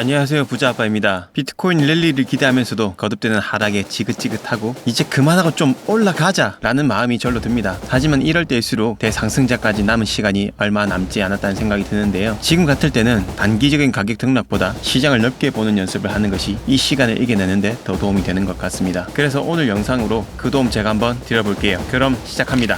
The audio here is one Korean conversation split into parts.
안녕하세요, 부자아빠입니다. 비트코인 랠리를 기대하면서도 거듭되는 하락에 지긋지긋하고 이제 그만하고 좀 올라가자 라는 마음이 절로 듭니다. 하지만 이럴 때일수록 대상승자까지 남은 시간이 얼마 남지 않았다는 생각이 드는데요. 지금 같을 때는 단기적인 가격 등락보다 시장을 넓게 보는 연습을 하는 것이 이 시간을 이겨내는데 더 도움이 되는 것 같습니다. 그래서 오늘 영상으로 그 도움 제가 한번 드려볼게요. 그럼 시작합니다.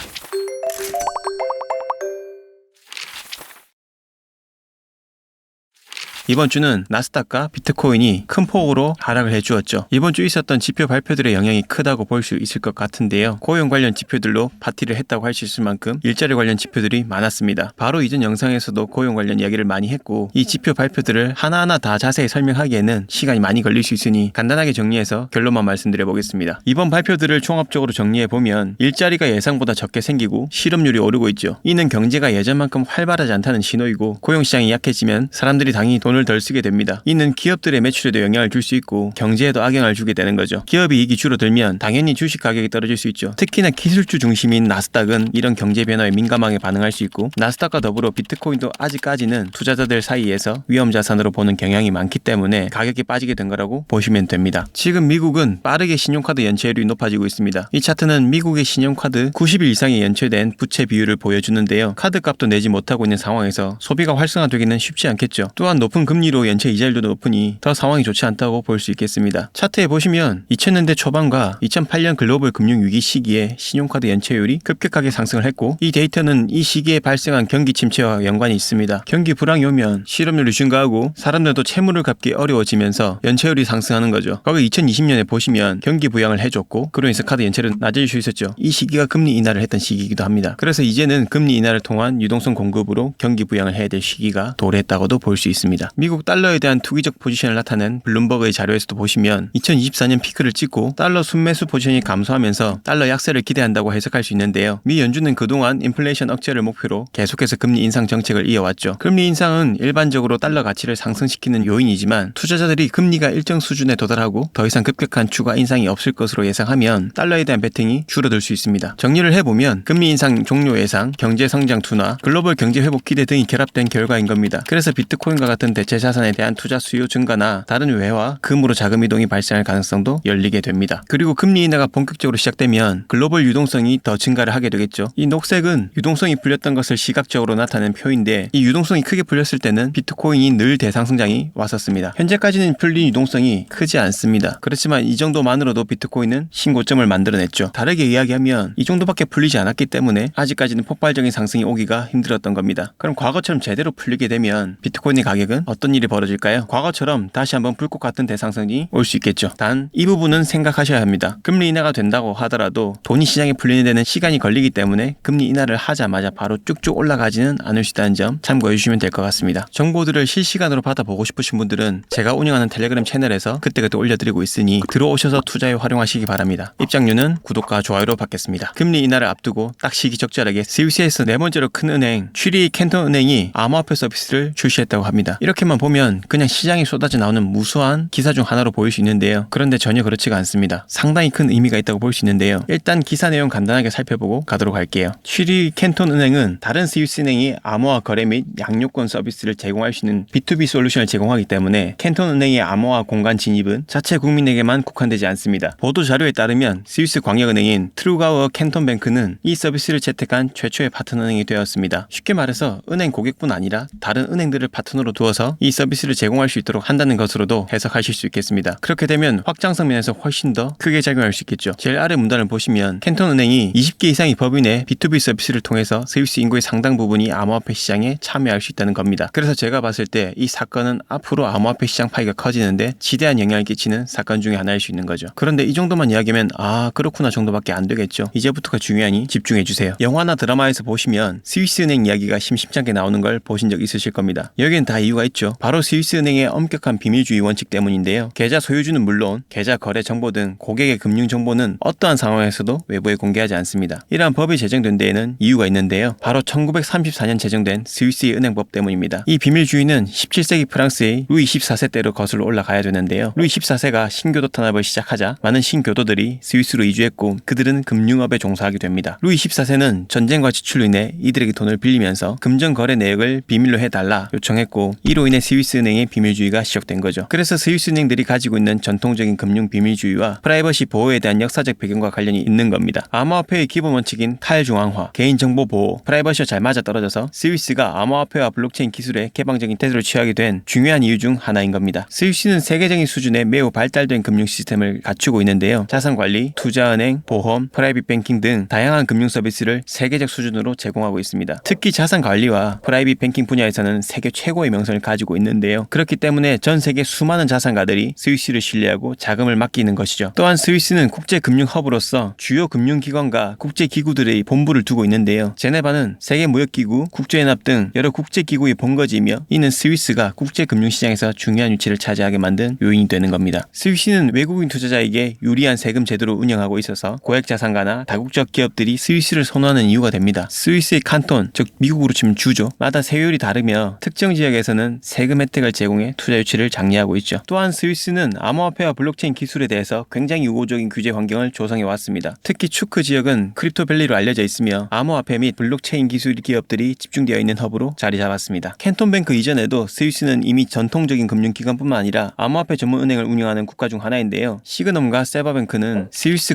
이번 주는 나스닥과 비트코인이 큰 폭으로 하락을 해주었죠. 이번 주 있었던 지표 발표들의 영향이 크다고 볼 수 있을 것 같은데요. 고용 관련 지표들로 파티를 했다고 할 수 있을 만큼 일자리 관련 지표들이 많았습니다. 바로 이전 영상에서도 고용 관련 이야기를 많이 했고 이 지표 발표들을 하나하나 다 자세히 설명하기에는 시간이 많이 걸릴 수 있으니 간단하게 정리해서 결론만 말씀드려 보겠습니다. 이번 발표들을 종합적으로 정리해보면 일자리가 예상보다 적게 생기고 실업률이 오르고 있죠. 이는 경제가 예전만큼 활발하지 않다는 신호이고 고용시장이 약해지면 사람들이 당연히 돈을 덜 쓰게 됩니다. 이는 기업들의 매출에도 영향을 줄 수 있고 경제에도 악영향을 주게 되는 거죠. 기업이 이익이 줄어들면 당연히 주식 가격이 떨어질 수 있죠. 특히나 기술주 중심인 나스닥은 이런 경제 변화에 민감하게 반응할 수 있고 나스닥과 더불어 비트코인도 아직까지는 투자자들 사이에서 위험 자산으로 보는 경향이 많기 때문에 가격이 빠지게 된 거라고 보시면 됩니다. 지금 미국은 빠르게 신용카드 연체율이 높아지고 있습니다. 이 차트는 미국의 신용카드 90일 이상의 연체된 부채 비율을 보여주는데요. 카드값도 내지 못하고 있는 상황에서 소비가 활성화되기는 쉽지 않겠죠. 또한 높은 금리로 연체 이자율도 높으니 더 상황이 좋지 않다고 볼 수 있겠습니다. 차트에 보시면 2000년대 초반과 2008년 글로벌 금융위기 시기에 신용카드 연체율이 급격하게 상승을 했고 이 데이터는 이 시기에 발생한 경기 침체와 연관이 있습니다. 경기 불황이 오면 실업률이 증가하고 사람들도 채무를 갚기 어려워지면서 연체율이 상승하는 거죠. 과거 2020년에 보시면 경기 부양을 해줬고 그로 인해서 카드 연체율은 낮아질 수 있었죠. 이 시기가 금리 인하를 했던 시기이기도 합니다. 그래서 이제는 금리 인하를 통한 유동성 공급으로 경기 부양을 해야 될 시기가 도래했다고도 볼 수 있습니다. 미국 달러에 대한 투기적 포지션을 나타낸 블룸버그의 자료에서도 보시면 2024년 피크를 찍고 달러 순매수 포지션이 감소하면서 달러 약세를 기대한다고 해석할 수 있는데요. 미 연준은 그동안 인플레이션 억제를 목표로 계속해서 금리 인상 정책을 이어왔죠. 금리 인상은 일반적으로 달러 가치를 상승시키는 요인이지만 투자자들이 금리가 일정 수준에 도달하고 더 이상 급격한 추가 인상이 없을 것으로 예상하면 달러에 대한 베팅이 줄어들 수 있습니다. 정리를 해보면 금리 인상 종료 예상, 경제 성장 둔화, 글로벌 경제 회복 기대 등이 결합된 결과인 겁니다. 그래서 비트코인과 같은 대체 자산에 대한 투자 수요 증가나 다른 외화, 금으로 자금 이동이 발생할 가능성도 열리게 됩니다. 그리고 금리 인하가 본격적으로 시작되면 글로벌 유동성이 더 증가를 하게 되겠죠. 이 녹색은 유동성이 풀렸던 것을 시각적으로 나타낸 표인데 이 유동성이 크게 풀렸을 때는 비트코인이 늘 대상승장이 왔었습니다. 현재까지는 풀린 유동성이 크지 않습니다. 그렇지만 이 정도만으로도 비트코인은 신고점을 만들어냈죠. 다르게 이야기하면 이 정도밖에 풀리지 않았기 때문에 아직까지는 폭발적인 상승이 오기가 힘들었던 겁니다. 그럼 과거처럼 제대로 풀리게 되면 비트코인의 가격은 어떤 일이 벌어질까요? 과거처럼 다시 한번 불꽃 같은 대상승이 올 수 있겠죠. 단 이 부분은 생각하셔야 합니다. 금리 인하가 된다고 하더라도 돈이 시장에 풀리는 데는 시간이 걸리기 때문에 금리 인하를 하자마자 바로 쭉쭉 올라가지는 않을 수 있다는 점 참고해 주시면 될 것 같습니다. 정보들을 실시간으로 받아보고 싶으신 분들은 제가 운영하는 텔레그램 채널에서 그때그때 올려드리고 있으니 들어오셔서 투자에 활용하시기 바랍니다. 입장료는 구독과 좋아요로 받겠습니다. 금리 인하를 앞두고 딱 시기적절하게 스위스에서 네 번째로 큰 은행 취리 캔톤 은행이 암호화폐 서비스를 출시했다고 합니다. 이렇게만 보면 그냥 시장에 쏟아져 나오는 무수한 기사 중 하나로 보일 수 있는데요. 그런데 전혀 그렇지가 않습니다. 상당히 큰 의미가 있다고 볼 수 있는데요. 일단 기사 내용 간단하게 살펴보고 가도록 할게요. 취리 캔톤 은행은 다른 스위스 은행이 암호화 거래 및 양육권 서비스를 제공할 수 있는 B2B 솔루션을 제공하기 때문에 캔톤 은행의 암호화 공간 진입은 자체 국민에게만 국한되지 않습니다. 보도 자료에 따르면 스위스 광역은행인 트루가우어 캔톤뱅크는 이 서비스를 채택한 최초의 파트너 은행이 되었습니다. 쉽게 말해서 은행 고객뿐 아니라 다른 은행들을 파트너로 두어서 이 서비스를 제공할 수 있도록 한다는 것으로도 해석하실 수 있겠습니다. 그렇게 되면 확장성 면에서 훨씬 더 크게 작용할 수 있겠죠. 제일 아래 문단을 보시면 캔톤 은행이 20개 이상의 법인의 B2B 서비스를 통해서 스위스 인구의 상당 부분이 암호화폐 시장에 참여할 수 있다는 겁니다. 그래서 제가 봤을 때 이 사건은 앞으로 암호화폐 시장 파이가 커지는데 지대한 영향을 끼치는 사건 중에 하나일 수 있는 거죠. 그런데 이 정도만 이야기하면 아 그렇구나 정도밖에 안 되겠죠. 이제부터가 중요하니 집중해주세요. 영화나 드라마에서 보시면 스위스 은행 이야기가 심심찮게 나오는 걸 보신 적 있으실 겁니다. 여기엔 다 이유가 있죠. 바로 스위스 은행의 엄격한 비밀주의 원칙 때문인데요. 계좌 소유주는 물론 계좌 거래 정보 등 고객의 금융 정보는 어떠한 상황에서도 외부에 공개하지 않습니다. 이러한 법이 제정된 데에는 이유가 있는데요. 바로 1934년 제정된 스위스의 은행법 때문입니다. 이 비밀주의는 17세기 프랑스의 루이 14세 때로 거슬러 올라가야 되는데요. 루이 14세가 신교도 탄압을 시작하자 많은 신교도들이 스위스로 이주했고 그들은 금융업에 종사하게 됩니다. 루이 14세는 전쟁과 지출로 인해 이들에게 돈을 빌리면서 금전 거래 내역을 비밀로 해달라 요청했고 이로 이로 인해 스위스은행의 비밀주의가 시작된 거죠. 그래서 스위스은행들이 가지고 있는 전통적인 금융 비밀주의와 프라이버시 보호에 대한 역사적 배경과 관련이 있는 겁니다. 암호화폐의 기본 원칙인 탈중앙화, 개인정보 보호, 프라이버시와 잘 맞아떨어져서 스위스가 암호화폐와 블록체인 기술에 개방적인 태도를 취하게 된 중요한 이유 중 하나인 겁니다. 스위스는 세계적인 수준의 매우 발달된 금융 시스템을 갖추고 있는데요. 자산관리, 투자은행, 보험, 프라이빗 뱅킹 등 다양한 금융 서비스를 세계적 수준으로 제공하고 있습니다. 특히 자산관리와 프라이빗 뱅킹 분야에서는 세계 최고의 명성을 가지고 있는데요. 그렇기 때문에 전 세계 수많은 자산가들이 스위스를 신뢰하고 자금을 맡기는 것이죠. 또한 스위스는 국제금융 허브로서 주요 금융기관과 국제기구들의 본부를 두고 있는데요. 제네바는 세계무역기구, 국제연합 등 여러 국제기구의 본거지이며 이는 스위스가 국제금융시장에서 중요한 위치를 차지하게 만든 요인이 되는 겁니다. 스위스는 외국인 투자자에게 유리한 세금 제도를 운영하고 있어서 고액자산가나 다국적 기업들이 스위스를 선호하는 이유가 됩니다. 스위스의 칸톤, 즉 미국으로 치면 주죠, 마다 세율이 다르며 특정 지역에서는 세금 혜택을 제공해 투자 유치를 장려하고 있죠. 또한 스위스는 암호화폐와 블록체인 기술에 대해서 굉장히 우호적인 규제 환경을 조성해 왔습니다. 특히 추크 지역은 크립토밸리로 알려져 있으며 암호화폐 및 블록체인 기술 기업들이 집중되어 있는 허브로 자리 잡았습니다. 캔톤뱅크 이전에도 스위스는 이미 전통적인 금융기관뿐만 아니라 암호화폐 전문 은행을 운영하는 국가 중 하나인데요. 시그넘과 세바뱅크는 스위스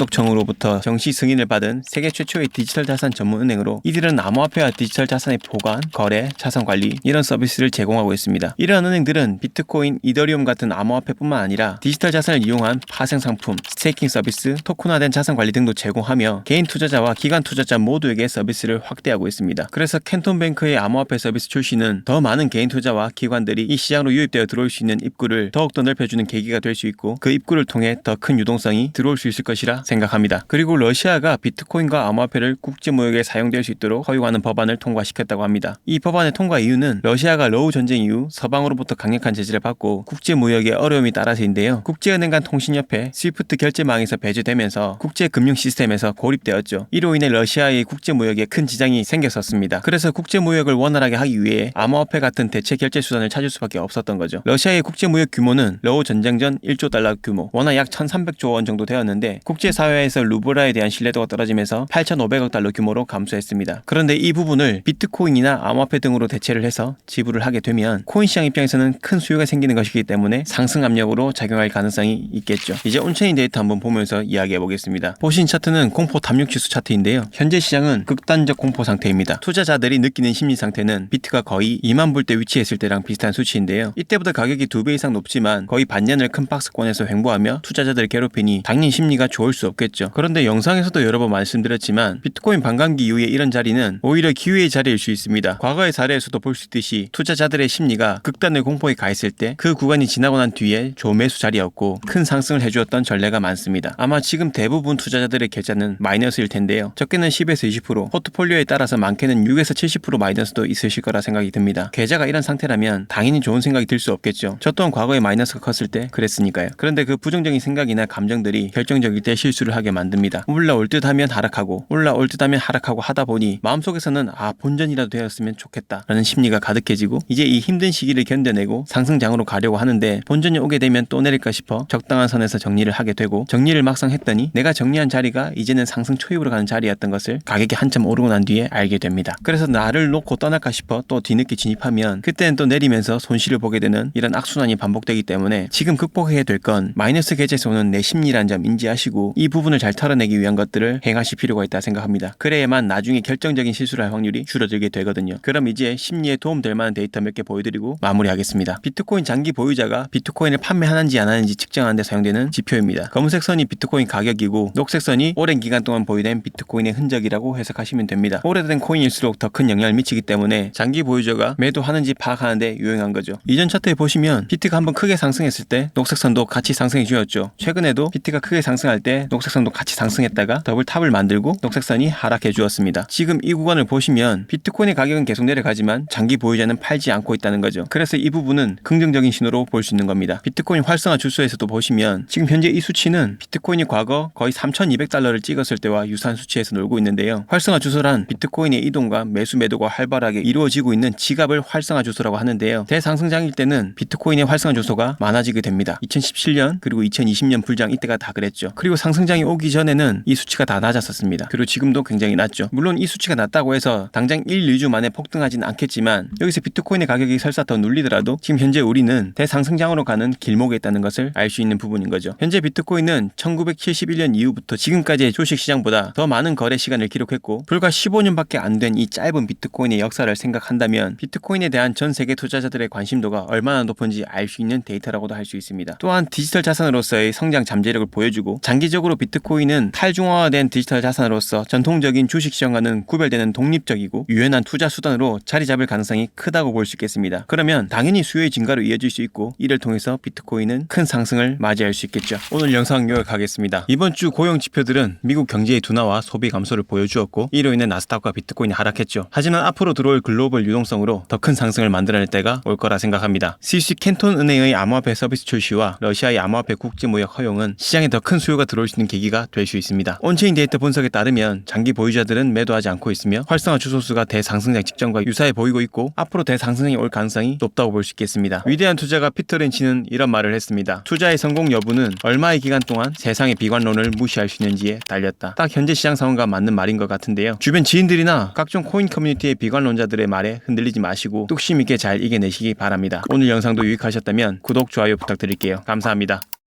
금융감독청으로부터 정시 승인을 받은 세계 최초의 디지털 자산 전문 은행으로 이들은 암호화폐와 디지털 자산의 보관, 거래, 자산 관리 이런 서비스를 제공하고 있습니다. 이러한 은행들은 비트코인, 이더리움 같은 암호화폐뿐만 아니라 디지털 자산을 이용한 파생 상품, 스테이킹 서비스, 토큰화된 자산 관리 등도 제공하며 개인 투자자와 기관 투자자 모두에게 서비스를 확대하고 있습니다. 그래서 캔톤뱅크의 암호화폐 서비스 출시는 더 많은 개인 투자와 기관들이 이 시장으로 유입되어 들어올 수 있는 입구를 더욱더 넓혀주는 계기가 될 수 있고 그 입구를 통해 더 큰 유동성이 들어올 수 있을 것이라 생각합니다. 그리고 러시아가 비트코인과 암호화폐를 국제무역에 사용될 수 있도록 허용하는 법안을 통과시켰다고 합니다. 이 법안의 통과 이유는 러시아가 러우 전쟁 이후 서방으로부터 강력한 제재를 받고 국제무역에 어려움이 따라서인데요. 국제은행 간 통신협회 스위프트 결제망에서 배제되면서 국제금융 시스템에서 고립되었죠. 이로 인해 러시아의 국제무역에 큰 지장이 생겼었습니다. 그래서 국제무역을 원활하게 하기 위해 암호화폐 같은 대체 결제 수단을 찾을 수밖에 없었던 거죠. 러시아의 국제무역 규모는 러우 전쟁 전 1조 달러 규모, 원화 약 1,300조 원 정도 되었는데 국제사회에서 루블화에 대한 신뢰도가 떨어지면서 8,500억 달러 규모로 감소했습니다. 그런데 이 부분을 비트코인이나 암호화폐 등으로 대체를 해서 지불을 하게 되면 코인 시장 입장에서는 큰 수요가 생기는 것이기 때문에 상승 압력으로 작용할 가능성이 있겠죠. 이제 온체인 데이터 한번 보면서 이야기해 보겠습니다. 보신 차트는 공포 탐욕지수 차트인데요. 현재 시장은 극단적 공포 상태입니다. 투자자들이 느끼는 심리 상태는 비트가 거의 2만 불대 위치했을 때랑 비슷한 수치인데요. 이때보다 가격이 2배 이상 높지만 거의 반년을 큰 박스권에서 횡보하며 투자자들을 괴롭히니 당연히 심리가 좋을 수 없겠죠. 그런데 영상에서도 여러 번 말씀드렸지만 비트코인 반감기 이후에 이런 자리는 오히려 기회의 자리일 수 있습니다. 과거의 사례에서도 볼 수 있듯이 투자자들의 심리가 극단의 공포에 가 있을 때 그 구간이 지나고 난 뒤에 조매수 자리였고 큰 상승을 해주었던 전례가 많습니다. 아마 지금 대부분 투자자들의 계좌는 마이너스일 텐데요. 적게는 10에서 20%, 포트폴리오에 따라서 많게는 6에서 70% 마이너스도 있으실 거라 생각이 듭니다. 계좌가 이런 상태라면 당연히 좋은 생각이 들 수 없겠죠. 저 또한 과거에 마이너스가 컸을 때 그랬으니까요. 그런데 그 부정적인 생각이나 감정들이 결정적일 때 실수를 하게 만듭니다. 올라올 듯 하면 하락하고 올라올 듯 하면 하락하고 하다 보니 마음속에서는 본전이라도 되었으면 좋겠다 라는 심리가 가득해지고 이제 이 힘든 시기를 견뎌내고 상승장으로 가려고 하는데 본전이 오게 되면 또 내릴까 싶어 적당한 선에서 정리를 하게 되고 정리를 막상 했더니 내가 정리한 자리가 이제는 상승 초입으로 가는 자리였던 것을 가격이 한참 오르고 난 뒤에 알게 됩니다. 그래서 나를 놓고 떠날까 싶어 또 뒤늦게 진입하면 그때는 또 내리면서 손실을 보게 되는 이런 악순환이 반복되기 때문에 지금 극복해야 될 건 마이너스 계좌에서 오는 내 심리란 점 인지하시고 이 부분을 잘 털어내기 위한 것들을 행하실 필요가 있다 생각합니다. 그래야만 나중에 결정적인 실수를 할 확률이 줄어들게 되거든요. 그럼 이제 심리에 도움될 만한 데이터 몇 개 보여드리고 마무리하겠습니다. 비트코인 장기 보유자가 비트코인을 판매하는지 안 하는지 측정하는 데 사용되는 지표입니다. 검은색 선이 비트코인 가격이고 녹색 선이 오랜 기간 동안 보유된 비트코인의 흔적이라고 해석하시면 됩니다. 오래된 코인일수록 더 큰 영향을 미치기 때문에 장기 보유자가 매도하는지 파악하는 데 유용한 거죠. 이전 차트에 보시면 비트가 한번 크게 상승했을 때 녹색 선도 같이 상승해 주었죠. 최근에도 비트가 크게 상승할 때 녹색 선도 같이 상승했다가 더블 탑을 만들고 녹색 선이 하락해 주었습니다. 지금 이 구간을 보시면 비트코인의 가격은 계속 내려가지만 장기 보유자는 팔지 않고 있다는 거죠. 그래서 이 부분은 긍정적인 신호로 볼 수 있는 겁니다. 비트코인 활성화 주수에서도 보시면 지금 현재 이 수치는 비트코인이 과거 거의 3,200달러를 찍었을 때와 유사한 수치에서 놀고 있는데요. 활성화 주소란 비트코인의 이동과 매수 매도가 활발하게 이루어지고 있는 지갑을 활성화 주소라고 하는데요. 대상승장일 때는 비트코인의 활성화 주소가 많아지게 됩니다. 2017년 그리고 2020년 불장 이때가 다 그랬죠. 그리고 상승장이 오기 전에는 이 수치가 다 낮았었습니다. 그리고 지금도 굉장히 낮죠. 물론 이 수치가 낮다고 해서 당장 1, 2주 만에 폭등하지는 않겠지만 여기서 비트코인의 가격이 설사 더 눌리더라도 지금 현재 우리는 대상승장으로 가는 길목에 있다는 것을 알 수 있는 부분인 거죠. 현재 비트코인은 1971년 이후부터 지금까지의 주식시장보다 더 많은 거래 시간을 기록했고 불과 15년밖에 안 된 이 짧은 비트코인의 역사를 생각한다면 비트코인에 대한 전 세계 투자자들의 관심도가 얼마나 높은지 알 수 있는 데이터라고도 할 수 있습니다. 또한 디지털 자산으로서의 성장 잠재력을 보여주고 장기적으로 비트코인은 탈중앙화된 디지털 자산으로서 전통적인 주식시장과는 구별되는 독립적이고 유연한 투자 수단으로 자리 잡을 가능성이 크다고 볼 수 있겠습니다. 그러면 당연히 수요의 증가로 이어질 수 있고 이를 통해서 비트코인은 큰 상승을 맞이할 수 있겠죠. 오늘 영상 요약하겠습니다. 이번 주 고용 지표들은 미국 경제의 둔화와 소비 감소를 보여주었고 이로 인해 나스닥과 비트코인이 하락했죠. 하지만 앞으로 들어올 글로벌 유동성으로 더 큰 상승을 만들어낼 때가 올 거라 생각합니다. 스위스 캔톤 은행의 암호화폐 서비스 출시와 러시아의 암호화폐 국제무역 허용은 시장에 더 큰 수요가 들어올 수 있는 계기가 될 수 있습니다. 온체인 데이터 분석에 따르면 장기 보유자들은 매도하지 않고 있으며 활성화 주소수가 대상승장 직전과 유사해 보이고 있고 앞으로 대상승이 올 가능성이 높다고 볼 수 있겠습니다. 위대한 투자가 피터 린치는 이런 말을 했습니다. 투자의 성공 여부는 얼마의 기간 동안 세상의 비관론을 무시할 수 있는지에 달렸다. 딱 현재 시장 상황과 맞는 말인 것 같은데요. 주변 지인들이나 각종 코인 커뮤니티의 비관론자들의 말에 흔들리지 마시고 뚝심 있게 잘 이겨내시기 바랍니다. 오늘 영상도 유익하셨다면 구독, 좋아요 부탁드릴게요. 감사합니다.